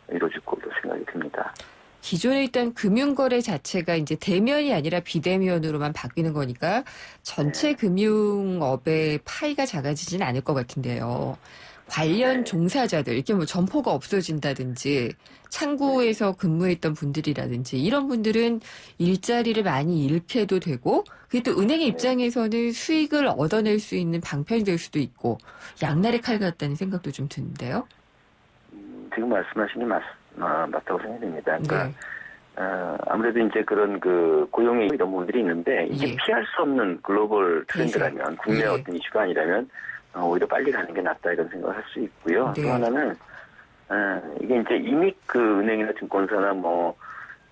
이루어질 것으로 생각이 듭니다. 기존에 있던 금융거래 자체가 이제 대면이 아니라 비대면으로만 바뀌는 거니까 전체 금융업의 파이가 작아지진 않을 것 같은데요. 관련 네. 종사자들, 이렇게 뭐 점포가 없어진다든지 창구에서 근무했던 분들이라든지 이런 분들은 일자리를 많이 잃게도 되고 그게 또 은행의 입장에서는 수익을 얻어낼 수 있는 방편이 될 수도 있고 양날의 칼 같다는 생각도 좀 드는데요. 지금 말씀하신 게 맞다고 생각됩니다. 그러니까 네. 아무래도 이제 그런 그 고용의 이런 부분들이 있는데 이게 예. 피할 수 없는 글로벌 트렌드라면 국내 예. 어떤 이슈가 아니라면 오히려 빨리 가는 게 낫다 이런 생각을 할 수 있고요. 네. 또 하나는 이게 이제 이미 그 은행이나 증권사나 뭐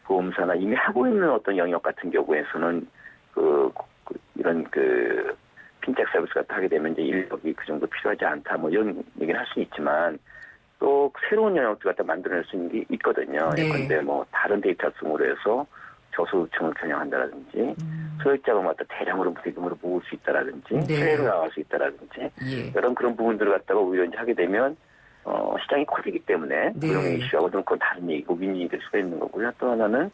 보험사나 이미 하고 있는 어떤 영역 같은 경우에서는 이런 그 핀텍 서비스 같은 하게 되면 이제 인력이 그 정도 필요하지 않다 뭐 이런 얘기를 할 수 있지만 또 새로운 영역들 갖다 만들어낼 수 있는 게 있거든요. 네. 예컨대 뭐 다른 데이터 중으로 해서 저소득층을 겨냥한다라든지 소액자금 갖다 대량으로 대금으로 모을 수 있다라든지 네. 해외로 나갈 수 있다라든지 예. 이런 그런 부분들을 갖다가 오히려 이제 하게 되면 시장이 커지기 때문에 네. 고용의 이슈하고는 그건 다른 얘기고 윈윈이 될 수가 있는 거고요. 또 하나는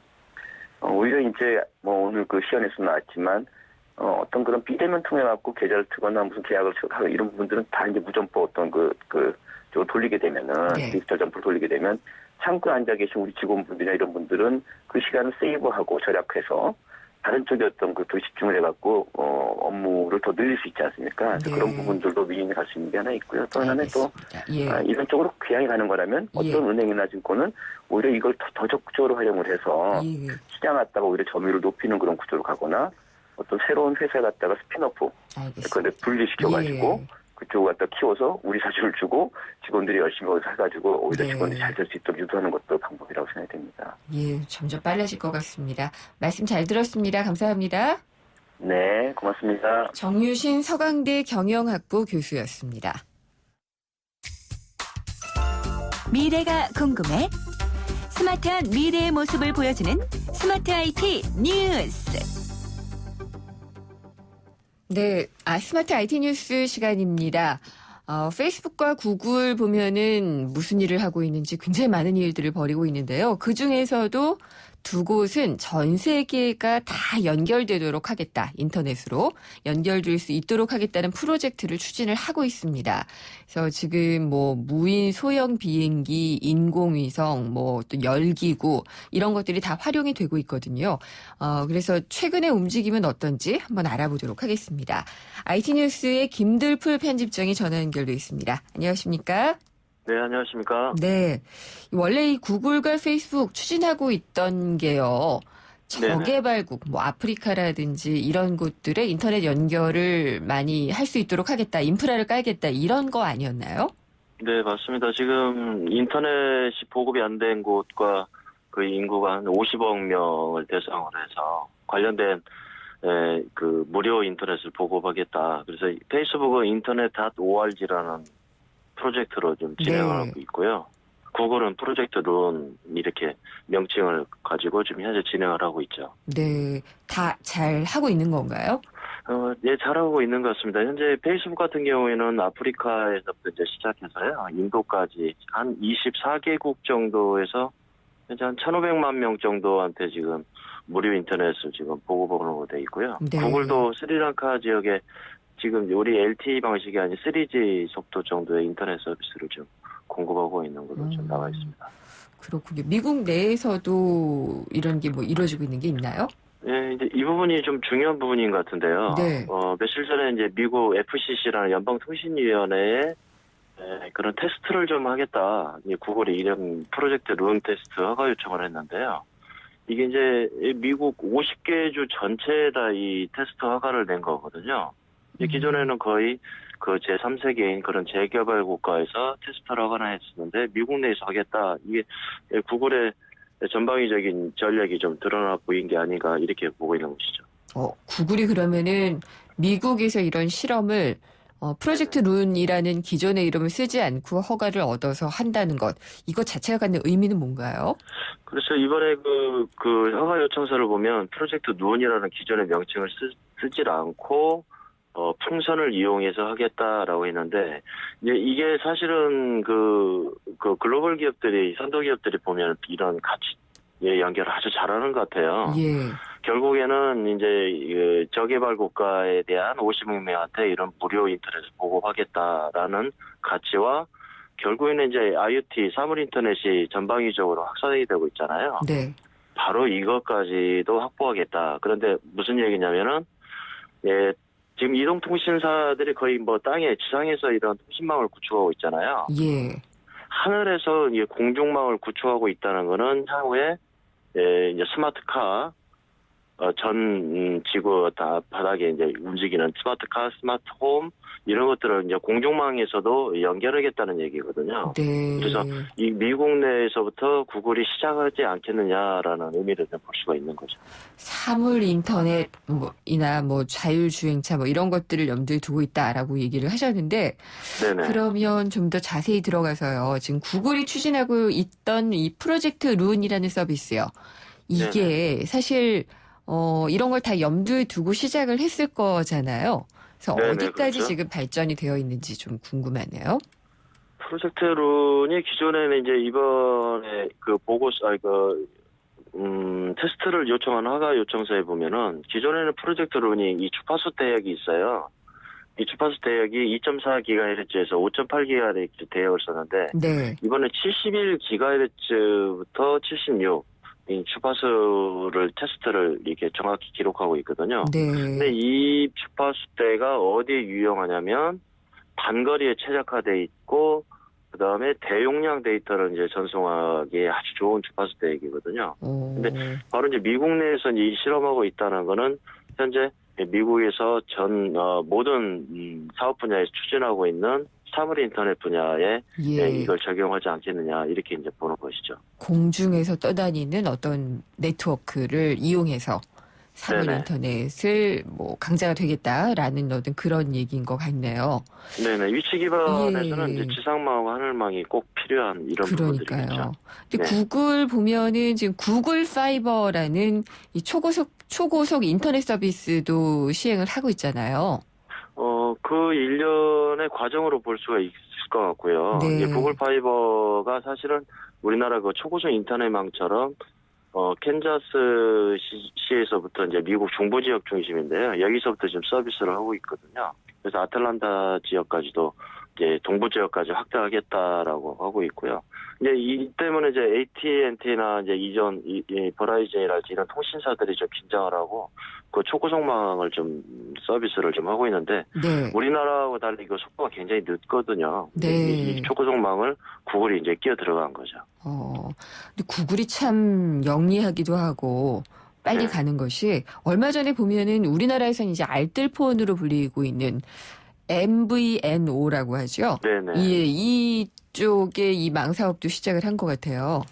오히려 이제 뭐 오늘 그 시연에서 나왔지만 어떤 그런 비대면 통해 갖고 계좌를 트거나 무슨 계약을 하고 이런 부분들은 다 이제 무점포 어떤 쪽으로 돌리게 되면은 네. 디지털 점포를 돌리게 되면 창구에 앉아 계신 우리 직원분들이나 이런 분들은 그 시간을 세이브하고 절약해서 다른 쪽에 어떤 그 집중을 해갖고 업무를 더 늘릴 수 있지 않습니까? 네. 그런 부분들도 윈윈이 갈 수 있는 게 하나 있고요. 또 하나는 또 알겠습니다. 예. 이런 쪽으로 귀향이 가는 거라면 예. 어떤 은행이나 증권은 오히려 이걸 더 적극적으로 활용을 해서 예. 시장 갖다가 오히려 점유율을 높이는 그런 구조로 가거나 어떤 새로운 회사 갖다가 스피너프 알겠습니다. 그런데 분리시켜가지고 예. 그쪽을 갖다 키워서 우리 사실을 주고 직원들이 열심히 거기서 해가지고 오히려 네. 직원들이 잘 될 수 있도록 유도하는 것도 방법이라고 생각이 됩니다. 예, 점점 빨라질 것 같습니다. 말씀 잘 들었습니다. 감사합니다. 네, 고맙습니다. 정유신 서강대 경영학부 교수였습니다. 미래가 궁금해? 스마트한 미래의 모습을 보여주는 스마트 IT 뉴스. 네, 스마트 IT 뉴스 시간입니다. 페이스북과 구글 보면은 무슨 일을 하고 있는지 굉장히 많은 일들을 벌이고 있는데요. 그 중에서도 두 곳은 전 세계가 다 연결되도록 하겠다. 인터넷으로 연결될 수 있도록 하겠다는 프로젝트를 추진을 하고 있습니다. 그래서 지금 뭐 무인 소형 비행기, 인공위성, 뭐 또 열기구 이런 것들이 다 활용이 되고 있거든요. 그래서 최근의 움직임은 어떤지 한번 알아보도록 하겠습니다. IT 뉴스의 김들풀 편집장이 전화 연결돼 있습니다. 안녕하십니까? 네, 안녕하십니까? 네. 원래 이 구글과 페이스북 추진하고 있던 게요. 저개발국, 뭐 아프리카라든지 이런 곳들의 인터넷 연결을 많이 할 수 있도록 하겠다. 인프라를 깔겠다. 이런 거 아니었나요? 네, 맞습니다. 지금 인터넷이 보급이 안 된 곳과 그 인구가 한 50억 명을 대상으로 해서 관련된 그 무료 인터넷을 보급하겠다. 그래서 페이스북은 인터넷.org라는 프로젝트로 좀 진행을 네. 하고 있고요. 구글은 프로젝트 룬 이렇게 명칭을 가지고 지금 현재 진행을 하고 있죠. 네. 다 잘 하고 있는 건가요? 네, 잘하고 있는 것 같습니다. 현재 페이스북 같은 경우에는 아프리카에서부터 이제 시작해서요. 인도까지 한 24개국 정도에서 현재 한 1,500만 명 정도한테 지금 무료 인터넷을 지금 보급으로 돼 있고요. 네. 구글도 스리랑카 지역에 지금 우리 LTE 방식이 아닌 3G 속도 정도의 인터넷 서비스를 좀 공급하고 있는 걸로 좀 나와 있습니다. 그렇군요. 미국 내에서도 이런 게 뭐 이루어지고 있는 게 있나요? 네, 이제 이 부분이 좀 중요한 부분인 것 같은데요. 네. 며칠 전에 이제 미국 FCC라는 연방통신위원회에 그런 테스트를 좀 하겠다. 이제 구글이 이런 프로젝트 룬 테스트 허가 요청을 했는데요. 이게 이제 미국 50개 주 전체에다 이 테스트 허가를 낸 거거든요. 기존에는 거의 그 제3세계인 그런 재개발 국가에서 테스트를 하거나 했었는데 미국 내에서 하겠다. 이게 구글의 전방위적인 전략이 좀 드러나 보인 게 아닌가 이렇게 보고 있는 것이죠. 구글이 그러면은 미국에서 이런 실험을 프로젝트 룬이라는 기존의 이름을 쓰지 않고 허가를 얻어서 한다는 것. 이것 자체가 갖는 의미는 뭔가요? 그래서 이번에 그 허가 요청서를 보면 프로젝트 룬이라는 기존의 명칭을 쓰질 않고 풍선을 이용해서 하겠다라고 했는데, 이게 사실은 그 글로벌 기업들이, 선도 기업들이 보면 이런 가치 연결을 아주 잘하는 것 같아요. 예. 결국에는 이제 그 저개발 국가에 대한 50억 명한테 이런 무료 인터넷을 보급하겠다라는 가치와 결국에는 이제 IoT 사물 인터넷이 전방위적으로 확산이 되고 있잖아요. 네. 바로 이것까지도 확보하겠다. 그런데 무슨 얘기냐면은 예, 지금 이동통신사들이 거의 뭐 땅에 지상에서 이런 통신망을 구축하고 있잖아요. 예. 하늘에서 이제 공중망을 구축하고 있다는 거는 향후에 예, 이제 스마트카 전 지구 다 바닥에 이제 움직이는 스마트카, 스마트홈 이런 것들을 이제 공중망에서도 연결하겠다는 얘기거든요. 네. 그래서 이 미국 내에서부터 구글이 시작하지 않겠느냐라는 의미를 볼 수가 있는 거죠. 사물 인터넷이나 뭐 자율주행차 뭐 이런 것들을 염두에 두고 있다라고 얘기를 하셨는데 네네. 그러면 좀 더 자세히 들어가서요. 지금 구글이 추진하고 있던 이 프로젝트 룬이라는 서비스요. 이게 사실 이런 걸 다 염두에 두고 시작을 했을 거잖아요. 그래서 네네, 어디까지 그렇죠. 지금 발전이 되어 있는지 좀 궁금하네요. 프로젝트 룬이 기존에는 이제 이번에 그 테스트를 요청한 허가 요청서에 보면은 기존에는 프로젝트 룬이 이 주파수 대역이 있어요. 이 주파수 대역이 2.4GHz에서 5.8GHz 대역을 썼는데 네. 이번에 71GHz부터 76 이 주파수를 테스트를 이렇게 정확히 기록하고 있거든요. 네. 근데 이 주파수대가 어디에 유용하냐면 단거리에 최적화돼 있고 그다음에 대용량 데이터를 이제 전송하기에 아주 좋은 주파수대이거든요. 근데 바로 이제 미국 내에서 이제 이 실험하고 있다는 거는 현재 미국에서 모든 사업 분야에서 추진하고 있는 사물 인터넷 분야에 예. 이걸 적용하지 않겠느냐 이렇게 이제 보는 것이죠. 공중에서 떠다니는 어떤 네트워크를 이용해서 사물 네네. 인터넷을 뭐 강자가 되겠다라는 어떤 그런 얘기인 것 같네요. 네네. 위치 기반에서는 예. 이제 지상망과 하늘망이 꼭 필요한 이런 부분들이겠죠. 그러니까요. 근데 네. 구글 보면은 지금 구글 파이버라는 이 초고속 인터넷 서비스도 시행을 하고 있잖아요. 그 일련의 과정으로 볼 수가 있을 것 같고요. 네. 이제 구글 파이버가 사실은 우리나라 그 초고속 인터넷망처럼 캔자스 시에서부터 이제 미국 중부 지역 중심인데요. 여기서부터 지금 서비스를 하고 있거든요. 그래서 아틀란타 지역까지도 이제 동부 지역까지 확대하겠다라고 하고 있고요. 이제 이 때문에 이제 AT&T나 이제 이전 버라이즌이랄지 이런 통신사들이 좀 긴장을 하고 그 초고속망을 좀 서비스를 좀 하고 있는데 네. 우리나라하고 달리 그 속도가 굉장히 늦거든요. 네. 이 초고속망을 구글이 이제 끼어 들어간 거죠. 근데 구글이 참 영리하기도 하고 빨리 네. 가는 것이 얼마 전에 보면은 우리나라에서는 이제 알뜰폰으로 불리고 있는 MVNO라고 하죠. 네네. 예, 이쪽에 이 망 사업도 시작을 한 것 같아요.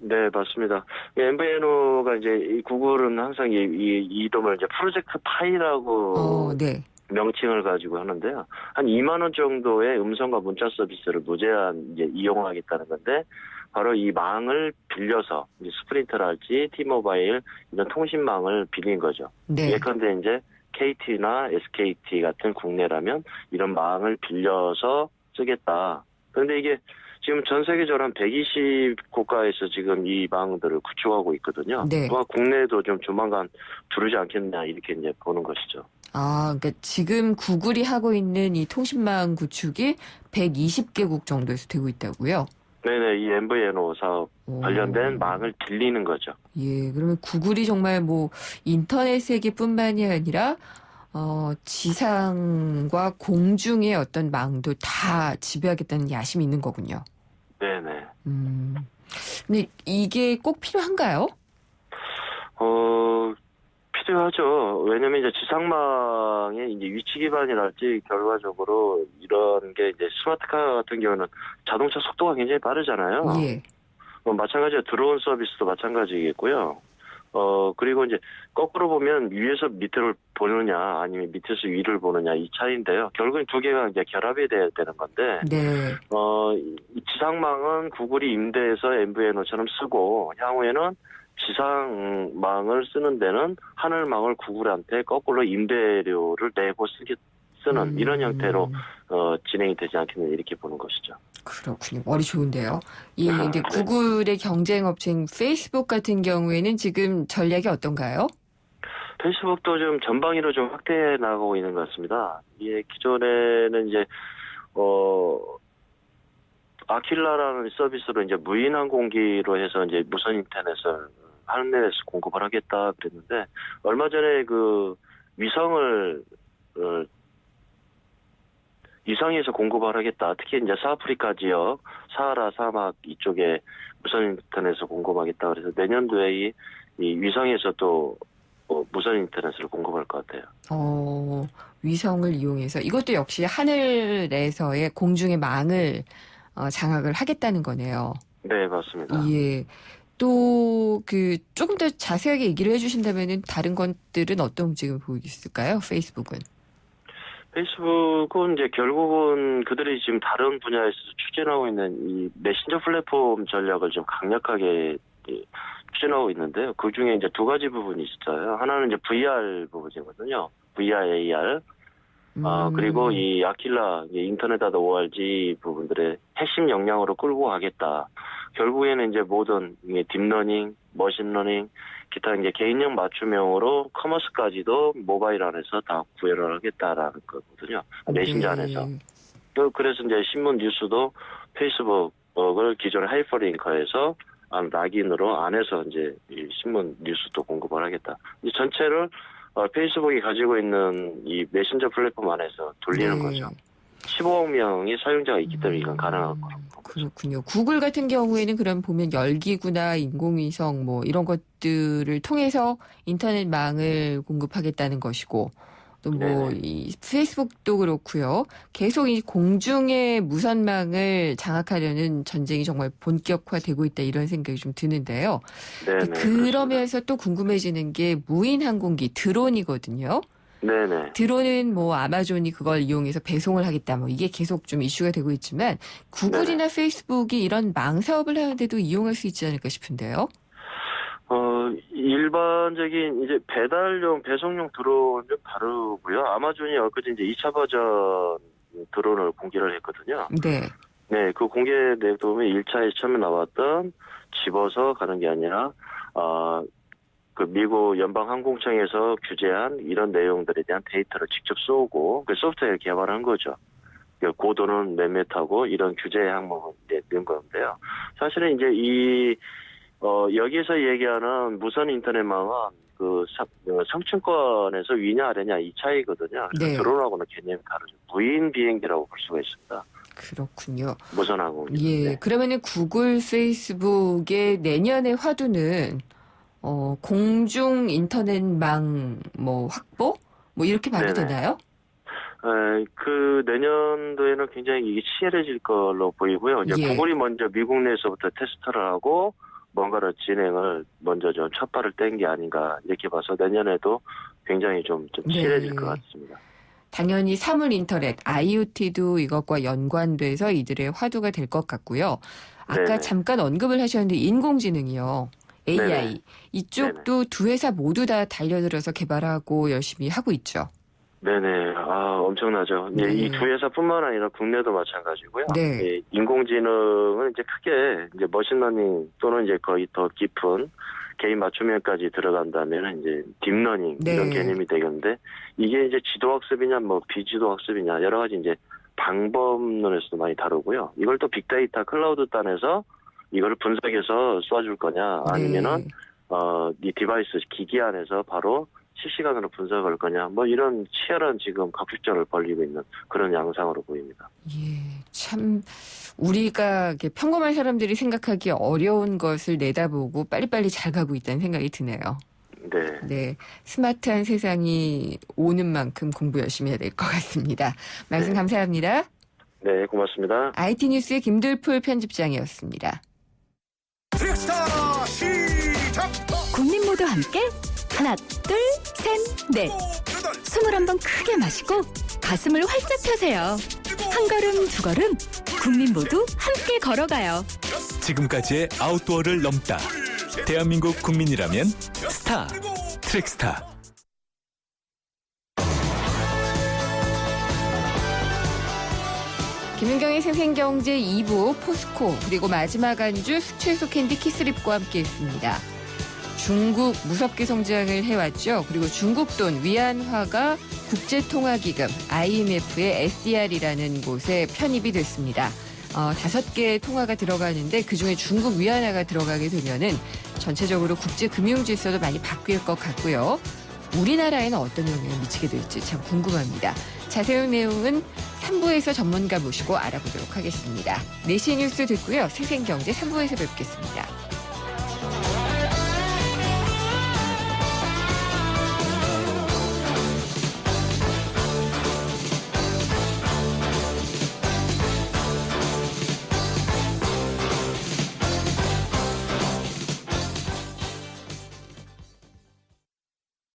네, 맞습니다. MVNO가 이제 이 구글은 항상 이 이름을 이제 프로젝트 파이라고 네. 명칭을 가지고 하는데요. 한 2만 원 정도의 음성과 문자 서비스를 무제한 이제 이용하겠다는 건데 바로 이 망을 빌려서 이제 스프린트랄지 T모바일 이런 통신망을 빌린 거죠. 네. 예컨대 이제 KT나 SKT 같은 국내라면 이런 망을 빌려서 쓰겠다. 그런데 이게 지금 전 세계적으로 한 120국가에서 지금 이 망들을 구축하고 있거든요. 네. 아마 국내에도 좀 조만간 두르지 않겠냐 이렇게 이제 보는 것이죠. 그러니까 지금 구글이 하고 있는 이 통신망 구축이 120개국 정도에서 되고 있다고요? 네네, 이 MVNO 사업 관련된 망을 빌리는 거죠. 예, 그러면 구글이 정말 뭐 인터넷 세계뿐만이 아니라 지상과 공중의 어떤 망도 다 지배하겠다는 야심이 있는 거군요. 네네. 근데 이게 꼭 필요한가요? 필요하죠. 왜냐면 이제 지상망의 이제 위치 기반이랄지 결과적으로 이런 게 이제 스마트카 같은 경우는 자동차 속도가 굉장히 빠르잖아요. 예. 마찬가지로 드론 서비스도 마찬가지겠고요. 그리고 이제 거꾸로 보면 위에서 밑을 보느냐 아니면 밑에서 위를 보느냐 이 차이인데요. 결국엔 두 개가 이제 결합이 돼야 되는 건데, 네. 이 지상망은 구글이 임대해서 MVNO처럼 쓰고 향후에는 지상망을 쓰는 데는 하늘망을 구글한테 거꾸로 임대료를 내고 쓰는 이런 형태로 진행이 되지 않겠냐 이렇게 보는 것이죠. 그렇군요. 머리 좋은데요. 근데 구글의 경쟁 업체인 페이스북 같은 경우에는 지금 전략이 어떤가요? 페이스북도 좀 전방위로 좀 확대해 나가고 있는 것 같습니다. 이게 기존에는 이제 아킬라라는 서비스로 이제 무인 항공기로 해서 이제 무선 인터넷을 하늘에서 공급을 하겠다 그랬는데, 얼마 전에 그 위성을 위성에서 공급을 하겠다. 특히 이제 사아프리카 지역, 사하라 사막 이쪽에 무선 인터넷을 공급하겠다. 그래서 내년도에 이 위성에서 또 무선 인터넷을 공급할 것 같아요. 위성을 이용해서 이것도 역시 하늘에서의 공중의 망을 장악을 하겠다는 거네요. 네, 맞습니다. 예. 또 조금 더 자세하게 얘기를 해주신다면은 다른 것들은 어떤 움직임을 보이고 있을까요? 페이스북은 이제 결국은 그들이 지금 다른 분야에서 추진하고 있는 이 메신저 플랫폼 전략을 좀 강력하게 추진하고 있는데요. 그 중에 이제 두 가지 부분이 있어요. 하나는 이제 VR 부분이거든요. VR, AR. 그리고 이 아킬라, 인터넷 아더 ORG 부분들의 핵심 역량으로 끌고 가겠다. 결국에는 이제 모든 딥러닝, 머신러닝, 기타 이제 개인형 맞춤형으로 커머스까지도 모바일 안에서 다 구현을 하겠다라는 거거든요. 메신저 안에서. 그래서 이제 신문 뉴스도 페이스북을 기존의 하이퍼링커에서 락인으로 안에서 이제 이 신문 뉴스도 공급을 하겠다. 이 전체를 페이스북이 가지고 있는 이 메신저 플랫폼 안에서 돌리는 거죠. 15억 명의 사용자가 있기 때문에 이건 가능할 거라고. 그렇군요. 구글 같은 경우에는 그럼 보면 열기구나 인공위성 뭐 이런 것들을 통해서 인터넷망을 공급하겠다는 것이고, 또 뭐 이 페이스북도 그렇고요. 계속 이 공중의 무선망을 장악하려는 전쟁이 정말 본격화되고 있다, 이런 생각이 좀 드는데요. 그러면서 또 궁금해지는 게 무인 항공기 드론이거든요. 네네. 드론은 뭐 아마존이 그걸 이용해서 배송을 하겠다, 뭐 이게 계속 좀 이슈가 되고 있지만 구글이나 페이스북이 이런 망 사업을 하는데도 이용할 수 있지 않을까 싶은데요. 일반적인 이제 배달용, 배송용 드론은 좀 다르고요. 아마존이 엊그제 이제 2차 버전 드론을 공개를 했거든요. 네. 네, 그 공개 내용에 1차에 처음에 나왔던 집어서 가는 게 아니라, 그 미국 연방항공청에서 규제한 이런 내용들에 대한 데이터를 직접 쏘고 그 소프트웨어를 개발한 거죠. 고도는 몇 메타고 이런 규제 항목을 낸 건데요. 사실은 이제 여기서 얘기하는 무선 인터넷망은 그 성층권에서 위냐 아래냐 이 차이거든요. 네. 드론하고는 개념이 다르죠. 무인 비행기라고 볼 수가 있습니다. 그렇군요. 무선 항공. 예. 네. 그러면은 구글, 페이스북의 내년의 화두는 공중 인터넷망 뭐 확보? 뭐 이렇게 봐도 되나요? 그 내년도에는 굉장히 이게 치열해질 걸로 보이고요. 이제 구글이 먼저 미국 내에서부터 테스트를 하고 뭔가를 진행을 먼저 좀 첫 발을 뗀 게 아닌가 이렇게 봐서 내년에도 굉장히 좀 치열해질 것 같습니다. 당연히 사물 인터넷, IoT도 이것과 연관돼서 이들의 화두가 될 것 같고요. 아까 잠깐 언급을 하셨는데 인공지능이요. AI. 네네. 이쪽도 두 회사 모두 다 달려들어서 개발하고 열심히 하고 있죠. 네네. 엄청나죠. 이 두 회사뿐만 아니라 국내도 마찬가지고요. 네. 인공지능은 이제 크게 이제 머신러닝 또는 이제 거의 더 깊은 개인 맞춤형까지 들어간다면 이제 딥러닝 이런 개념이 되겠는데, 이게 이제 지도학습이냐 뭐 비지도학습이냐 여러 가지 이제 방법론에서도 많이 다르고요. 이걸 또 빅데이터 클라우드 단에서 이걸 분석해서 쏴줄 거냐, 아니면은 이 디바이스 기기 안에서 바로 실시간으로 분석할 거냐, 뭐 이런 치열한 지금 각축전을 벌이고 있는 그런 양상으로 보입니다. 예, 참 우리가 평범한 사람들이 생각하기 어려운 것을 내다보고 빨리빨리 잘 가고 있다는 생각이 드네요. 네, 스마트한 세상이 오는 만큼 공부 열심히 해야 될 것 같습니다. 말씀 감사합니다. 네, 고맙습니다. IT 뉴스의 김들풀 편집장이었습니다. 트릭스타 시작! 국민 모두 함께 하나, 둘, 셋, 넷. 숨을 한번 크게 마시고 가슴을 활짝 펴세요. 한 걸음, 두 걸음, 국민 모두 함께 걸어가요. 지금까지의 아웃도어를 넘다. 대한민국 국민이라면 스타, 트랙스타. 김윤경의 생생경제 2부 포스코, 그리고 마지막 안주 숙취해소 캔디 키스립과 함께했습니다. 중국 무섭게 성장을 해왔죠. 그리고 중국 돈 위안화가 국제통화기금 IMF의 SDR이라는 곳에 편입이 됐습니다. 5개의 통화가 들어가는데 그중에 중국 위안화가 들어가게 되면은 전체적으로 국제금융 질서도 많이 바뀔 것 같고요. 우리나라에는 어떤 영향을 미치게 될지 참 궁금합니다. 자세한 내용은 3부에서 전문가 모시고 알아보도록 하겠습니다. 4시 뉴스 듣고요. 생생경제 3부에서 뵙겠습니다.